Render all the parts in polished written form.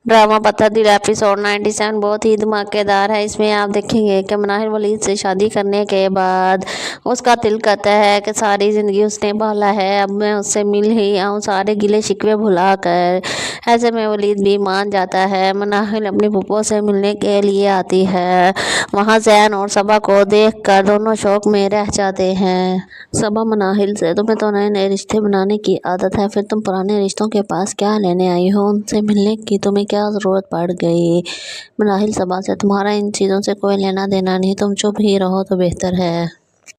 Drama पत्थरदिल episode 97 बहुत ही धमाकेदार है। इसमें आप देखेंगे कि मनाहिल वलीद से शादी करने के बाद उसका दिल कहता है कि सारी ज़िंदगी उसने पाला है, अब मैं उससे मिल ही आऊँ, सारे गिले शिकवे भुला कर। ऐसे में वलीद भी मान जाता है। मनाहिल अपनी फूफो से मिलने के लिए आती है। वहाँ जैन और सबा को देखकर दोनों शौक में रह जाते हैं। सबा मनाहिल से, तुम्हें तो नए नए रिश्ते बनाने की आदत है, फिर तुम पुराने रिश्तों के पास क्या लेने आई हो? उनसे मिलने की तुम्हें क्या ज़रूरत पड़ गई? मनाहिल सबा से, तुम्हारा इन चीज़ों से कोई लेना देना नहीं, तुम चुप ही रहो तो बेहतर है।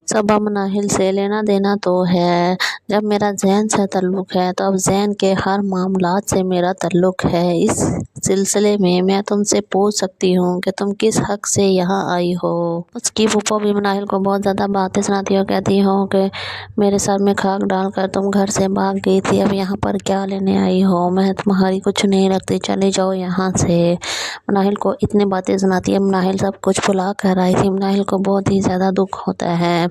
सबा मनाहिल से, लेना देना तो है, जब मेरा जैन से ताल्लुक़ है तो अब जैन के हर मामलात से मेरा ताल्लुक़ है। इस सिलसिले में मैं तुमसे पूछ सकती हूँ कि तुम किस हक़ से यहाँ आई हो? उसकी फूफो भी मनाहिल को बहुत ज़्यादा बातें सुनाती हो, कहती हो कि मेरे सर में खाक डालकर तुम घर से भाग गई थी, अब यहाँ पर क्या लेने आई हो? मैं तुम्हारी कुछ नहीं रखती, चले जाओ यहाँ से। मनाहिल को इतनी बातें सुनाती है। मनाहिल सब कुछ भुला कर आई थी। मनाहिल को बहुत ही ज़्यादा दुख होता है।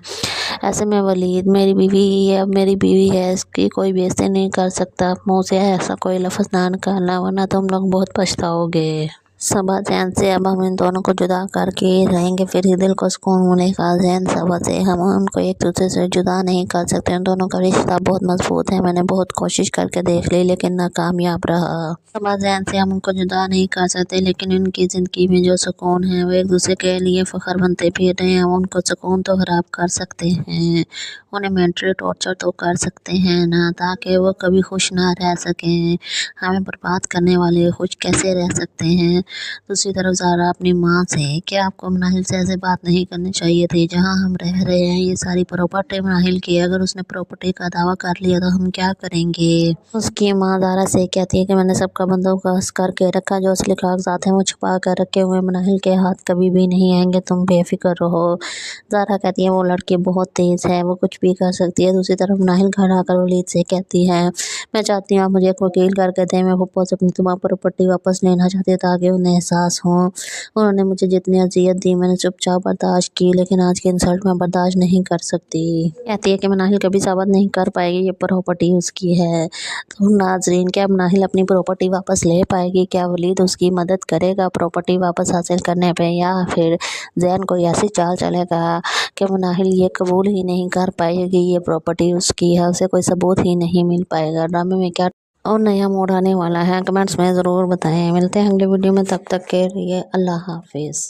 ऐसे में वलीद, मेरी बीवी है, अब मेरी बीवी है, इसकी कोई बेइज्जती नहीं कर सकता, मुँह से ऐसा कोई लफ्ज़ ना निकालना वरना तुम लोग बहुत पछताओगे। सबा जैन से, अब हम इन दोनों को जुदा करके रहेंगे, फिर ही दिल को सुकून मिलेगा। जैन सबा से, हम उनको एक दूसरे से जुदा नहीं कर सकते, उन दोनों का रिश्ता बहुत मजबूत है, मैंने बहुत कोशिश करके देख ली लेकिन नाकामयाब रहा। सबा जैन से, हम उनको जुदा नहीं कर सकते लेकिन उनकी ज़िंदगी में जो सुकून है वो एक दूसरे के लिए फ़ख्र बनते फिर रहे हैं, हम उनको सुकून तो ख़राब कर सकते हैं, उन्हें मेंटली टॉर्चर तो कर सकते हैं ना, ताकि वो कभी खुश ना रह सकें। हमें बर्बाद करने वाले खुश कैसे रह सकते हैं? दूसरी तरफ ज़ारा अपनी माँ से, क्या आपको मनाहिल से ऐसे बात नहीं करनी चाहिए थी? जहाँ हम रह रहे हैं ये सारी प्रॉपर्टी मनाहिल की, अगर उसने प्रॉपर्टी का दावा कर लिया तो हम क्या करेंगे? उसकी माँ ज़ारा से कहती है कि मैंने सबका बंदोबस्त करके रखा, जो असली कागजात हैं वो छुपा कर रखे हुए, मनाहिल के हाथ कभी भी नहीं आएंगे, तुम बेफिक्र रहो। ज़ारा कहती है वो लड़की बहुत तेज़ है, वो कुछ भी कर सकती है। दूसरी तरफ मनाहिल घर आकर वलीद से कहती है, मैं चाहती हूँ आप मुझे एक वकील करके दें, मैं फूफो से अपनी तमाम प्रॉपर्टी वापस लेना चाहती हूँ ताकि उन्हें एहसास हो। उन्होंने मुझे जितनी अजियत दी मैंने चुपचाप बर्दाश्त की, लेकिन आज की इंसल्ट मैं बर्दाश्त नहीं कर सकती। कहती है कि मनाहिल कभी साबित नहीं कर पाएगी ये प्रॉपर्टी उसकी है। तो नाजरीन, क्या मनाहिल अपनी प्रॉपर्टी वापस ले पाएगी? क्या वलीद उसकी मदद करेगा प्रॉपर्टी वापस हासिल करने पे, या फिर जैन कोई ऐसी चाल चलेगा कि मनाहिल ये कबूल ही नहीं कर पाएगी ये प्रॉपर्टी उसकी है, उसे कोई सबूत ही नहीं मिल पाएगा? ड्रामे में क्या और नया मोड़ आने वाला है, कमेंट्स में ज़रूर बताएं। मिलते हैं अगले वीडियो में, तब तक के लिए अल्लाह हाफिज़।